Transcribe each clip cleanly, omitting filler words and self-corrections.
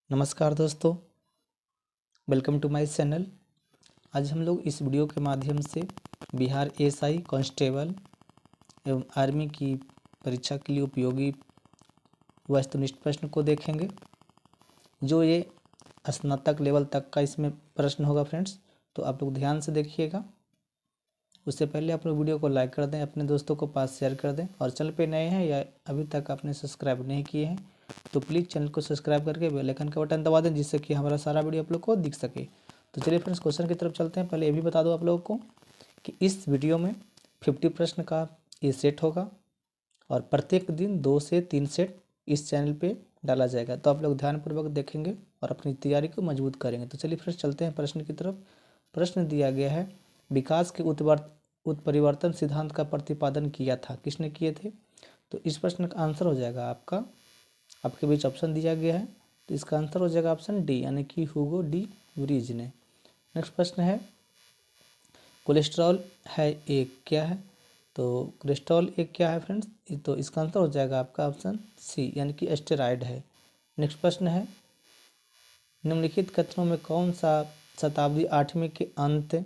नमस्कार दोस्तों, welcome to my channel. आज हम लोग इस वीडियो के माध्यम से बिहार एएसआई कांस्टेबल एवं आर्मी की परीक्षा के लिए उपयोगी वस्तुनिष्ठ प्रश्न को देखेंगे, जो ये स्नातक लेवल तक का इसमें प्रश्न होगा फ्रेंड्स। तो आप लोग ध्यान से देखिएगा। उससे पहले आप लोग वीडियो को लाइक कर दें, अपने दोस्तों को पास शेयर कर दें, और चैनल पे नए हैं या अभी तक आपने सब्सक्राइब नहीं किए हैं तो प्लीज़ चैनल को सब्सक्राइब करके बेल आइकन का बटन दबा दें, जिससे कि हमारा सारा वीडियो आप लोग को दिख सके। तो चलिए फ्रेंड्स, क्वेश्चन की तरफ चलते हैं। पहले ये भी बता दो आप लोगों को कि इस वीडियो में 50 प्रश्न का ये सेट होगा और प्रत्येक दिन 2 से 3 सेट इस चैनल पे डाला जाएगा। तो आप लोग ध्यानपूर्वक देखेंगे और अपनी तैयारी को मजबूत करेंगे। तो चलिए फ्रेंड्स, चलते हैं प्रश्न की तरफ। प्रश्न दिया गया है, विकास के उत्परिवर्तन सिद्धांत का प्रतिपादन किया था, किसने किए थे? तो इस प्रश्न का आंसर हो जाएगा आपके बीच ऑप्शन दिया गया है, तो इसका आंसर हो जाएगा ऑप्शन डी, यानी कि हुगो डी व्रीज ने। नेक्स्ट प्रश्न है, कोलेस्ट्रॉल है एक क्या है? तो कोलेस्ट्रॉल एक क्या है फ्रेंड्स? तो इसका आंसर हो जाएगा आपका ऑप्शन सी, यानी कि एस्टेरॉयड है। नेक्स्ट प्रश्न है, निम्नलिखित कथनों में कौन सा शताब्दी 8वीं के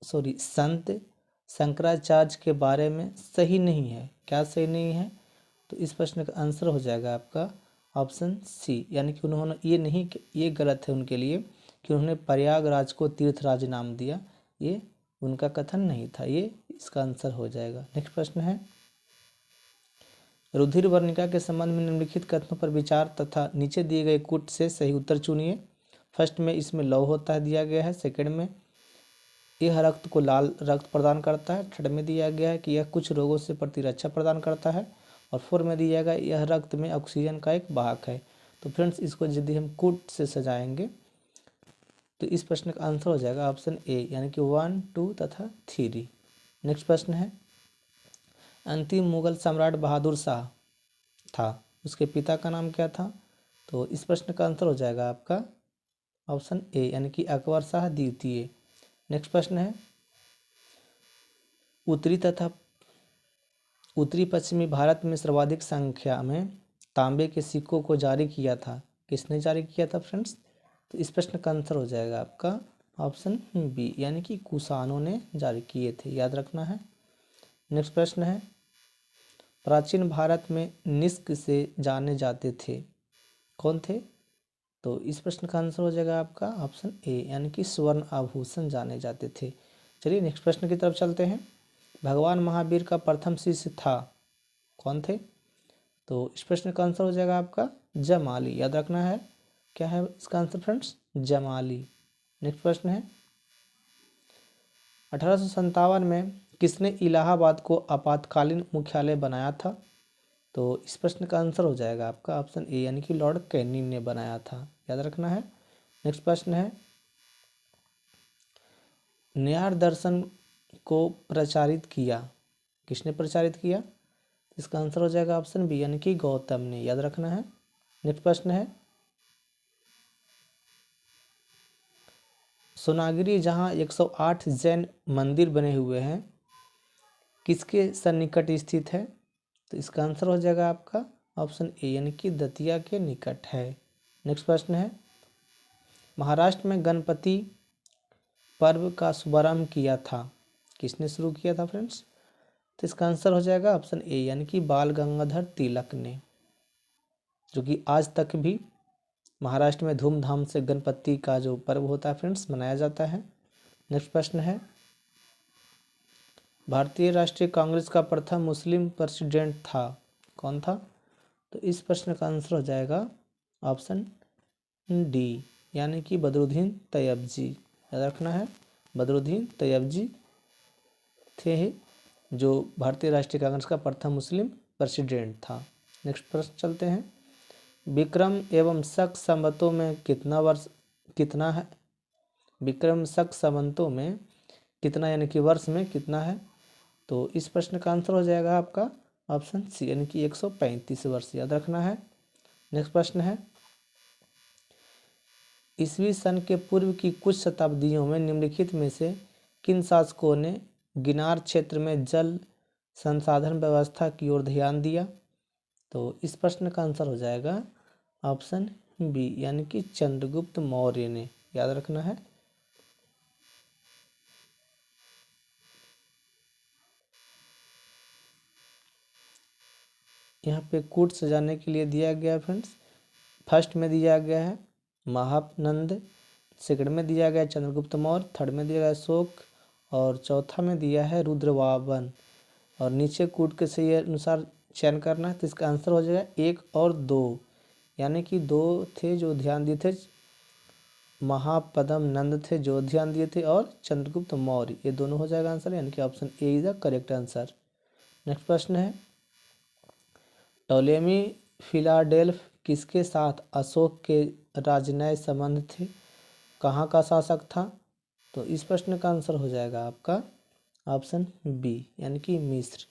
संत शंकराचार्य के बारे में सही नहीं है? क्या सही नहीं है? तो इस प्रश्न का आंसर हो जाएगा आपका ऑप्शन सी, यानी कि उन्होंने ये गलत है उनके लिए कि उन्होंने प्रयागराज को तीर्थराज नाम दिया। ये उनका कथन नहीं था, ये इसका आंसर हो जाएगा। नेक्स्ट प्रश्न है, रुधिर वर्णिका के संबंध में निम्नलिखित कथनों पर विचार तथा नीचे दिए गए कूट से सही उत्तर चुनिए। फर्स्ट में इसमें लौ होता है दिया गया है। सेकंड में यह रक्त को लाल रक्त प्रदान करता है। थर्ड में दिया गया है कि यह कुछ रोगों से प्रतिरक्षा प्रदान करता है। और फोर में दिया गया यह रक्त में ऑक्सीजन का एक वाहक है। तो फ्रेंड्स, इसको यदि हम कूट से सजाएंगे तो इस प्रश्न का आंसर हो जाएगा ऑप्शन ए, यानी कि 1, 2 तथा 3। नेक्स्ट प्रश्न है, अंतिम मुगल सम्राट बहादुर शाह था, उसके पिता का नाम क्या था? तो इस प्रश्न का आंसर हो जाएगा आपका ऑप्शन ए, यानी कि अकबर शाह द्वितीय। नेक्स्ट प्रश्न है, उत्तरी पश्चिमी भारत में सर्वाधिक संख्या में तांबे के सिक्कों को जारी किया था, किसने जारी किया था फ्रेंड्स? तो इस प्रश्न का आंसर हो जाएगा आपका ऑप्शन बी, यानी कि कुषाणों ने जारी किए थे, याद रखना है। नेक्स्ट प्रश्न है, प्राचीन भारत में निष्क से जाने जाते थे, कौन थे? तो इस प्रश्न का आंसर हो जाएगा आपका ऑप्शन ए, यानी कि स्वर्ण आभूषण जाने जाते थे। चलिए नेक्स्ट प्रश्न की तरफ चलते हैं। भगवान महावीर का प्रथम शिष्य था, कौन थे? तो इस प्रश्न का आंसर हो जाएगा आपका जमाली, याद रखना है। क्या है इसका आंसर फ्रेंड्स? जमाली। नेक्स्ट प्रश्न है, 1857 में किसने इलाहाबाद को आपातकालीन मुख्यालय बनाया था? तो इस प्रश्न का आंसर हो जाएगा आपका ऑप्शन ए, यानी कि लॉर्ड कैनिंग ने बनाया था, याद रखना है। नेक्स्ट प्रश्न है, न्याय दर्शन को प्रचारित किया, किसने प्रचारित किया? इसका आंसर हो जाएगा ऑप्शन बी, यानी कि गौतम ने, याद रखना है। नेक्स्ट प्रश्न है, सोनागिरी जहां 108 जैन मंदिर बने हुए हैं, किसके सन्निकट स्थित है? तो इसका आंसर हो जाएगा आपका ऑप्शन ए, यानी कि दतिया के निकट है। नेक्स्ट प्रश्न है, महाराष्ट्र में गणपति पर्व का शुभारंभ किया था, किसने शुरू किया था फ्रेंड्स? तो इसका आंसर हो जाएगा ऑप्शन ए, यानी कि बाल गंगाधर तिलक ने, जो कि आज तक भी महाराष्ट्र में धूमधाम से गणपति का जो पर्व होता है फ्रेंड्स मनाया जाता है। नेक्स्ट प्रश्न है, भारतीय राष्ट्रीय कांग्रेस का प्रथम मुस्लिम प्रेसिडेंट था, कौन था? तो इस प्रश्न का आंसर हो जाएगा ऑप्शन डी, यानी कि बदरुद्दीन तैयबजी, याद रखना है। बदरुद्दीन तैयबजी थे जो भारतीय राष्ट्रीय कांग्रेस का प्रथम मुस्लिम प्रेसिडेंट था। नेक्स्ट प्रश्न चलते हैं, विक्रम एवं शक संवतों में कितना है? विक्रम शक संवतों में कितना, यानी कि वर्ष में कितना है? तो इस प्रश्न का आंसर हो जाएगा आपका ऑप्शन सी, यानी कि 135 वर्ष, याद रखना है। नेक्स्ट प्रश्न है, ईसवी सन के पूर्व की कुछ शताब्दियों में निम्नलिखित में से किन शासकों ने गिनार क्षेत्र में जल संसाधन व्यवस्था की ओर ध्यान दिया? तो इस प्रश्न का आंसर हो जाएगा ऑप्शन बी यानी कि चंद्रगुप्त मौर्य ने, याद रखना है। यहाँ पे कूट सजाने के लिए दिया गया फ्रेंड्स, फर्स्ट में दिया गया है महानंद, सेकंड में दिया गया चंद्रगुप्त मौर्य, थर्ड में दिया गया अशोक और चौथा में दिया है रुद्रवाबन। और नीचे कूट के सही अनुसार चयन करना है, तो इसका आंसर हो जाएगा 1 और 2, यानी कि 2 थे जो ध्यान दिए थे, महापद्म नंद थे जो ध्यान दिए थे, और चंद्रगुप्त मौर्य, ये दोनों हो जाएगा आंसर, यानी कि option A is the correct answer. Next प्रश्न है, टोलेमी फिलाडेल्फ किसके साथ अशोक के राजनय संबंध थे, कहाँ का शासक था? तो इस प्रश्न का आंसर हो जाएगा आपका ऑप्शन बी यानी कि मिस्र।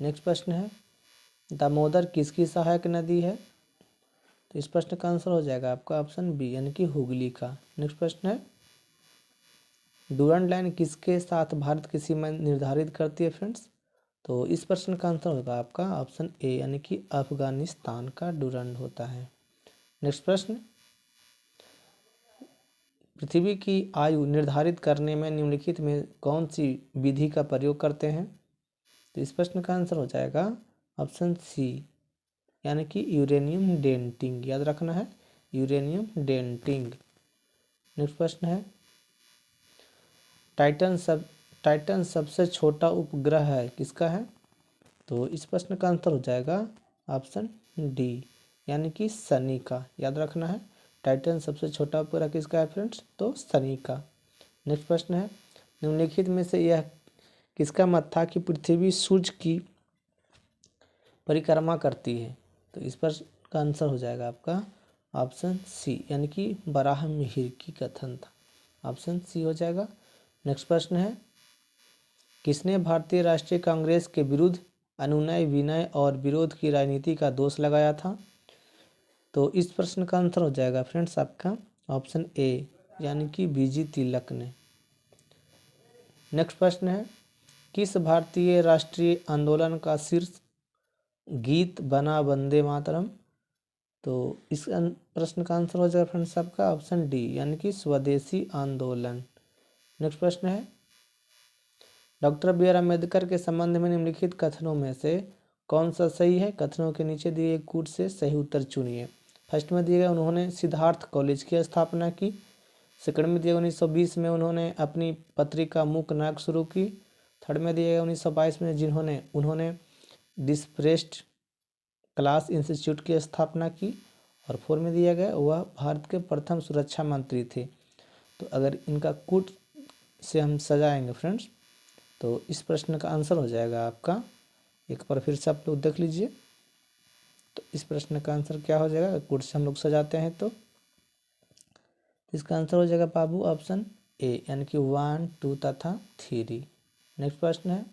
नेक्स्ट प्रश्न है, दामोदर किसकी सहायक नदी है? तो इस प्रश्न का आंसर हो जाएगा आपका ऑप्शन बी यानी कि हुगली का। नेक्स्ट प्रश्न है, डूरंड लाइन किसके साथ भारत की सीमा निर्धारित करती है फ्रेंड्स? तो इस प्रश्न का आंसर होगा आपका ऑप्शन ए यानी कि अफगानिस्तान का डूरंड होता है। नेक्स्ट प्रश्न, पृथ्वी की आयु निर्धारित करने में निम्नलिखित में कौन सी विधि का प्रयोग करते हैं? तो इस प्रश्न का आंसर हो जाएगा ऑप्शन सी यानी कि यूरेनियम डेटिंग, याद रखना है यूरेनियम डेटिंग। नेक्स्ट प्रश्न है, टाइटन सबसे छोटा उपग्रह है किसका है? तो इस प्रश्न का आंसर हो जाएगा ऑप्शन डी यानी कि शनि का, याद रखना है टाइटन सबसे छोटा उपग्रह किसका है फ्रेंड्स? तो शनि का। नेक्स्ट प्रश्न है, निम्नलिखित में से यह किसका मत था कि पृथ्वी सूर्य की परिक्रमा करती है? तो इस पर का आंसर हो जाएगा आपका ऑप्शन सी यानी कि वराहमिहिर की कथन था, ऑप्शन सी हो जाएगा। नेक्स्ट प्रश्न है, किसने भारतीय राष्ट्रीय कांग्रेस के विरुद्ध अनुनय विनय और विरोध की राजनीति का दोष लगाया था? तो इस प्रश्न का आंसर हो जाएगा फ्रेंड्स आपका ऑप्शन ए यानी कि बीजी तिलक ने। नेक्स्ट प्रश्न है, किस भारतीय राष्ट्रीय आंदोलन का शीर्ष गीत बना वंदे मातरम? तो इस प्रश्न का आंसर हो जाएगा फ्रेंड्स आपका ऑप्शन डी यानी कि स्वदेशी आंदोलन। नेक्स्ट प्रश्न है, डॉक्टर बी आर अम्बेडकर के संबंध में निम्नलिखित कथनों में से कौन सा सही है? कथनों के नीचे दिए कूट से सही उत्तर चुनिए। फर्स्ट में दिया गया उन्होंने सिद्धार्थ कॉलेज की स्थापना की, सेकंड में दिया 1920 में उन्होंने अपनी पत्रिका मूक नायक शुरू की, थर्ड में दिया गया 1922 में उन्होंने डिस्प्रेस्ड क्लास इंस्टीट्यूट की स्थापना की, और फोर में दिया गया वह भारत के प्रथम सुरक्षा मंत्री थे। तो अगर इनका कूट से हम सजाएंगे फ्रेंड्स, तो इस प्रश्न का आंसर हो जाएगा आपका, एक बार फिर से आप लोग देख लीजिए, तो इस प्रश्न का आंसर क्या हो जाएगा कूट से हम लोग सजाते हैं? तो इसका आंसर हो जाएगा बाबू ऑप्शन ए यानी कि 1 2 तथा 3। नेक्स्ट प्रश्न है,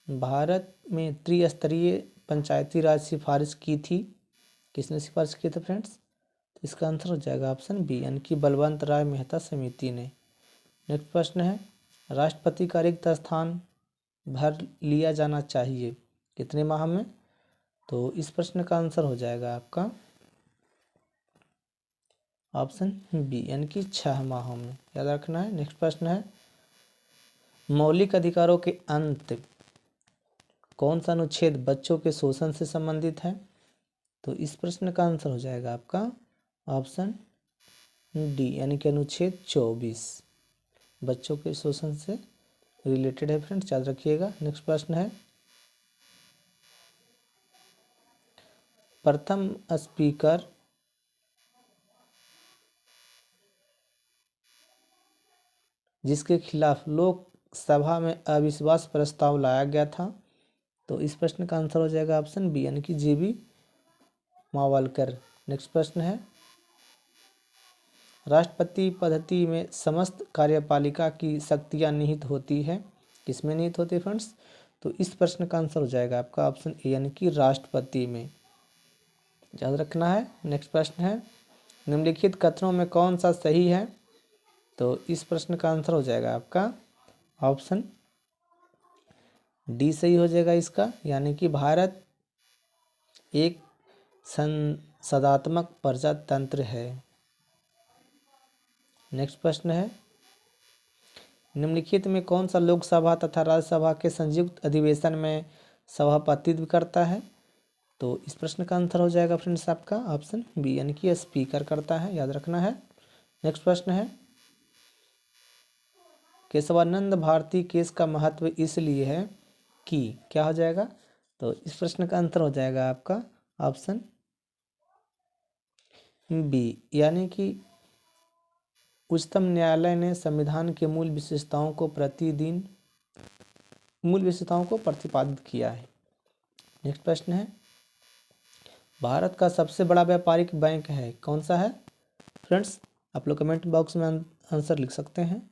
भारत में त्रिस्तरीय पंचायती राज सिफारिश की थी, किसने सिफारिश की थी फ्रेंड्स? तो इसका आंसर हो जाएगा ऑप्शन बी यानी कि बलवंत राय मेहता समिति ने। नेक्स्ट प्रश्न है, राष्ट्रपति का रिक्त स्थान भर लिया जाना चाहिए कितने माह में? तो इस प्रश्न का आंसर हो जाएगा आपका ऑप्शन बी यानी कि 6 माहों में, याद रखना है। नेक्स्ट प्रश्न है, मौलिक अधिकारों के अंत कौन सा अनुच्छेद बच्चों के शोषण से संबंधित है? तो इस प्रश्न का आंसर हो जाएगा आपका ऑप्शन डी यानी कि अनुच्छेद 24 बच्चों के शोषण से रिलेटेड है फ्रेंड्स, याद रखिएगा। नेक्स्ट प्रश्न है, प्रथम स्पीकर जिसके खिलाफ लोकसभा में अविश्वास प्रस्ताव लाया गया था? तो इस प्रश्न का आंसर हो जाएगा ऑप्शन बी यानी कि जीबी मावलकर। नेक्स्ट प्रश्न है, राष्ट्रपति पद्धति में समस्त कार्यपालिका की शक्तियां निहित होती है, किसमें निहित होती है फ्रेंड्स? तो इस प्रश्न का आंसर हो जाएगा आपका ऑप्शन ए यानी कि राष्ट्रपति में, याद रखना है। नेक्स्ट प्रश्न है, निम्नलिखित कथनों में कौन सा सही है? तो इस प्रश्न का आंसर हो जाएगा आपका ऑप्शन डी सही हो जाएगा इसका, यानी कि भारत एक संसदात्मक प्रजातंत्र है? नेक्स्ट प्रश्न है, निम्नलिखित में कौन सा लोकसभा तथा राज्यसभा के संयुक्त अधिवेशन में सभापतित्व करता है? तो इस प्रश्न का आंसर हो जाएगा फ्रेंड्स आपका ऑप्शन बी, यानी कि स्पीकर करता है, याद रखना है। नेक्स्ट प्रश्न है, केशवानंद भारती केस का महत्व इसलिए है कि क्या हो जाएगा? तो इस प्रश्न का आंसर हो जाएगा आपका ऑप्शन बी, यानी कि उच्चतम न्यायालय ने संविधान के मूल विशेषताओं को प्रतिपादित किया है। नेक्स्ट प्रश्न है, भारत का सबसे बड़ा व्यापारिक बैंक है, कौन सा है? फ्रेंड्स आप लोग कमेंट बॉक्स में आंसर लिख सकते हैं।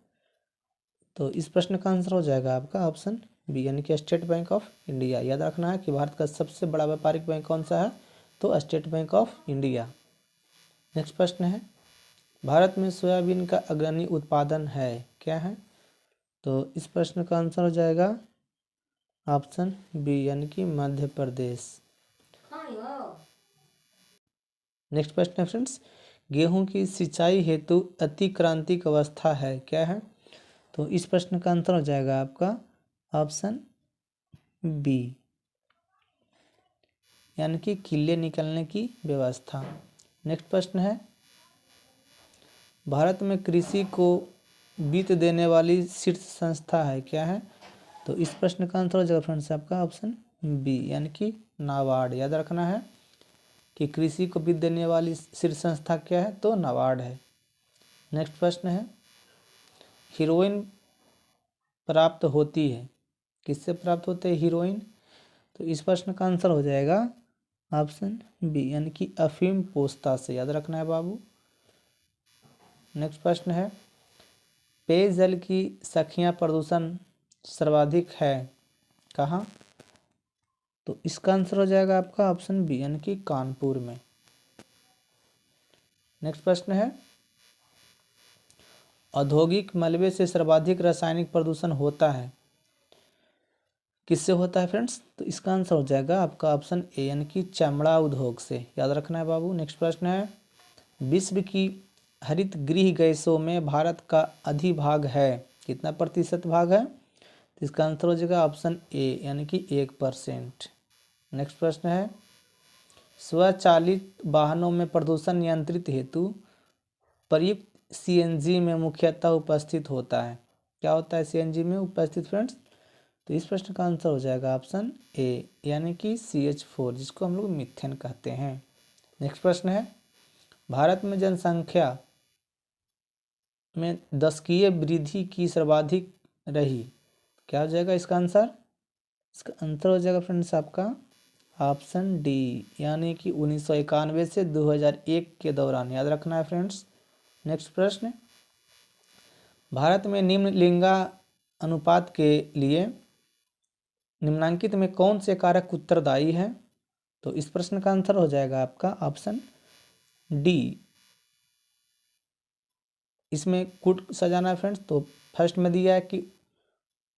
तो इस प्रश्न का आंसर हो जाएगा आपका ऑप्शन बी, यानी कि स्टेट बैंक ऑफ इंडिया। याद रखना है कि भारत का सबसे बड़ा व्यापारिक बैंक कौन सा है? तो state bank of India. Next प्रश्न है, भारत में सोयाबीन का अग्रणी उत्पादन है, क्या है? तो इस प्रश्न का आंसर हो जाएगा ऑप्शन बी, यानी कि मध्य प्रदेश। नेक्स्ट प्रश्न है फ्रेंड्स, गेहूं की सिंचाई हेतु अतिक्रांतिक अवस्था है, क्या है? तो इस प्रश्न का आंसर हो जाएगा आपका ऑप्शन बी, यानी कि किले निकलने की व्यवस्था। नेक्स्ट प्रश्न है, भारत में कृषि को वित्त देने वाली शीर्ष संस्था है, क्या है? तो इस प्रश्न का आंसर हो जाएगा फ्रेंड्स आपका ऑप्शन बी, यानी कि नाबार्ड। याद रखना है कि कृषि को वित्त देने वाली शीर्ष संस्था क्या है? तो नाबार्ड है। नेक्स्ट प्रश्न है, हीरोइन प्राप्त होती है, किससे प्राप्त होते हैं हीरोइन? तो इस प्रश्न का आंसर हो जाएगा ऑप्शन बी, यानी कि अफीम पोस्ता से। याद रखना है बाबू। नेक्स्ट प्रश्न है, पेयजल की सखियां प्रदूषण सर्वाधिक है, कहाँ? तो इसका आंसर हो जाएगा आपका ऑप्शन बी, यानी कि कानपुर में। नेक्स्ट प्रश्न है, औद्योगिक मलबे से सर्वाधिक रासायनिक प्रदूषण होता है, किससे होता है फ्रेंड्स? तो इसका आंसर हो जाएगा आपका ऑप्शन ए, यानी कि चमड़ा उद्योग से। याद रखना है बाबू। नेक्स्ट प्रश्न है, विश्व की हरित गृह गैसों में भारत का अधिभाग है, कितना प्रतिशत भाग है? तो इसका आंसर हो जाएगा ऑप्शन ए, यानी कि 1%। नेक्स्ट प्रश्न है, स्वचालित वाहनों में प्रदूषण नियंत्रित हेतु प्रयुक्त सीएनजी में मुख्यतः उपस्थित होता है, क्या होता है सीएनजी में उपस्थित फ्रेंड्स? तो इस प्रश्न का आंसर हो जाएगा ऑप्शन ए, यानी कि CH4, जिसको हम लोग मीथेन कहते हैं। नेक्स्ट प्रश्न है, भारत में जनसंख्या में दशकीय वृद्धि की सर्वाधिक रही, क्या हो जाएगा इसका आंसर? इसका आंसर हो जाएगा फ्रेंड्स आपका ऑप्शन डी, यानी कि 1991 से 2001 के दौरान। याद रखना है फ्रेंड्स। नेक्स्ट प्रश्न, भारत में निम्न लिंगानुपात के लिए निम्नांकित में कौन से कारक उत्तरदायी है? तो इस प्रश्न का आंसर हो जाएगा आपका ऑप्शन डी। इसमें कुट सजाना है फ्रेंड्स। तो फर्स्ट में दिया है कि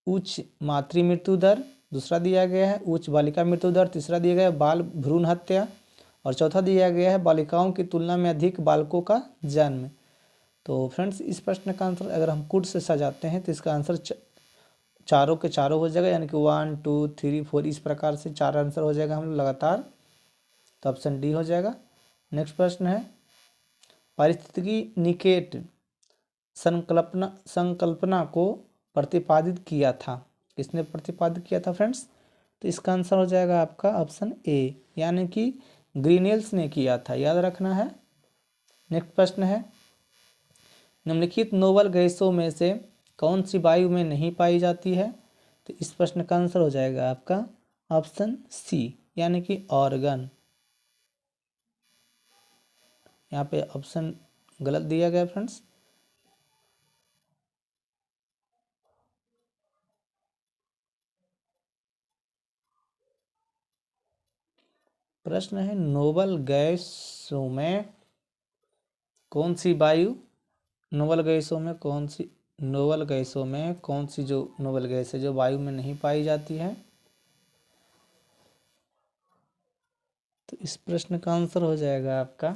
उच्च मातृ मृत्यु दर, दूसरा दिया गया है उच्च बालिका मृत्यु दर, तीसरा दिया गया है बाल भ्रूण हत्या, और चौथा दिया गया है बालिकाओं की तुलना में अधिक बालकों का जन्म। तो फ्रेंड्स इस प्रश्न का आंसर अगर हम कुट से सजाते हैं तो इसका आंसर चारों के चारों हो जाएगा, यानी कि 1 2 3 4 इस प्रकार से 4 आंसर हो जाएगा हम लोग लगातार। तो ऑप्शन डी हो जाएगा। नेक्स्ट प्रश्न है, पारिस्थितिकी निकेट संकल्पना को प्रतिपादित किया था, किसने प्रतिपादित किया था फ्रेंड्स? तो इसका आंसर हो जाएगा आपका ऑप्शन ए, यानी कि ग्रीनेल्स ने किया था। याद रखना है। नेक्स्ट प्रश्न है, निम्नलिखित नोबल गैसों में से कौन सी वायु में नहीं पाई जाती है? तो इस प्रश्न का आंसर हो जाएगा आपका ऑप्शन सी, यानी कि ऑर्गन। यहाँ पे ऑप्शन गलत दिया गया फ्रेंड्स। प्रश्न है, नोबल गैसों में कौन सी वायु, नोबल गैसों में कौन सी जो नोबल गैस है जो वायु में नहीं पाई जाती है? तो इस प्रश्न का आंसर हो जाएगा आपका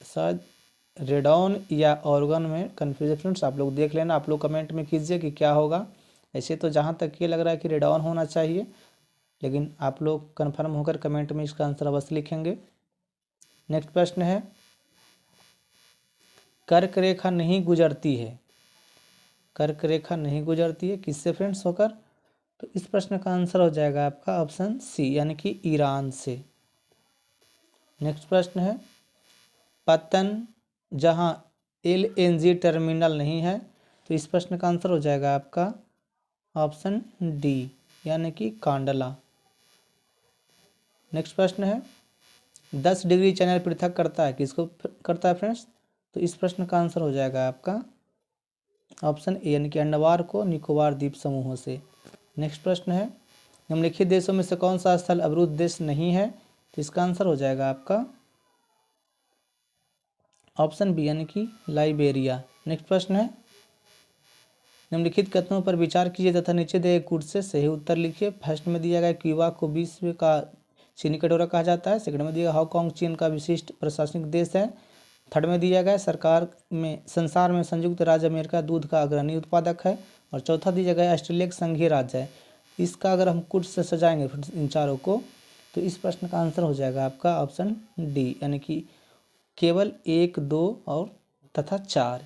शायद रेडॉन या ऑर्गन में कन्फ्यूजन। फ्रेंड्स आप लोग देख लेना, आप लोग कमेंट में कीजिए कि क्या होगा। ऐसे तो जहाँ तक ये लग रहा है कि रेडॉन होना चाहिए, लेकिन आप लोग कन्फर्म होकर कमेंट में इसका आंसर अवश्य लिखेंगे। नेक्स्ट प्रश्न है, कर्क रेखा नहीं गुजरती है, कर्क रेखा नहीं गुजरती है किससे फ्रेंड्स होकर? तो इस प्रश्न का आंसर हो जाएगा आपका ऑप्शन सी, यानी कि ईरान से। नेक्स्ट प्रश्न है, पतन जहां LNG टर्मिनल नहीं है, तो इस प्रश्न का आंसर हो जाएगा आपका ऑप्शन डी, यानी कि कांडला। नेक्स्ट प्रश्न है, 10 डिग्री चैनल पृथक करता है, किसको करता है फ्रेंड्स? तो इस प्रश्न का आंसर हो जाएगा आपका ऑप्शन ए, यानी कि अंडमान को निकोबार द्वीप समूहों से। नेक्स्ट प्रश्न है, निम्नलिखित देशों में से कौन सा स्थल अवरुद्ध देश नहीं है? तो इसका आंसर हो जाएगा आपका ऑप्शन बी, यानी कि लाइबेरिया। नेक्स्ट प्रश्न है, निम्नलिखित कथनों पर विचार कीजिए तथा नीचे दिए गए कूट से सही उत्तर लिखिए। फर्स्ट में दिया गया क्यूबा को विश्व का चीनी कटोरा कहा जाता है। सेकंड में दिया हांगकांग चीन का विशिष्ट प्रशासनिक देश है। थर्ड में दिया गया संसार में संयुक्त राज्य अमेरिका दूध का अग्रणी उत्पादक है। और चौथा दिया गया ऑस्ट्रेलिया एक संघीय राज्य है। इसका अगर हम कुछ से सजाएंगे इन चारों को, तो इस प्रश्न का आंसर हो जाएगा आपका ऑप्शन डी, यानी कि केवल 1, 2 और तथा 4।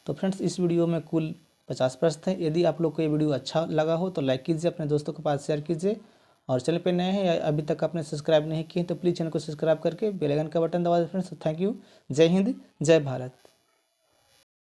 तो फ्रेंड्स इस वीडियो में कुल 50 प्रश्न थे। यदि आप लोग को ये वीडियो अच्छा लगा हो तो लाइक कीजिए, अपने दोस्तों के पास शेयर कीजिए, और चैनल पे नए हैं या अभी तक आपने सब्सक्राइब नहीं किए तो प्लीज़ चैनल को सब्सक्राइब करके बेल आइकन का बटन दबा दें फ्रेंड्स। Thank you. जय हिंद, जय भारत।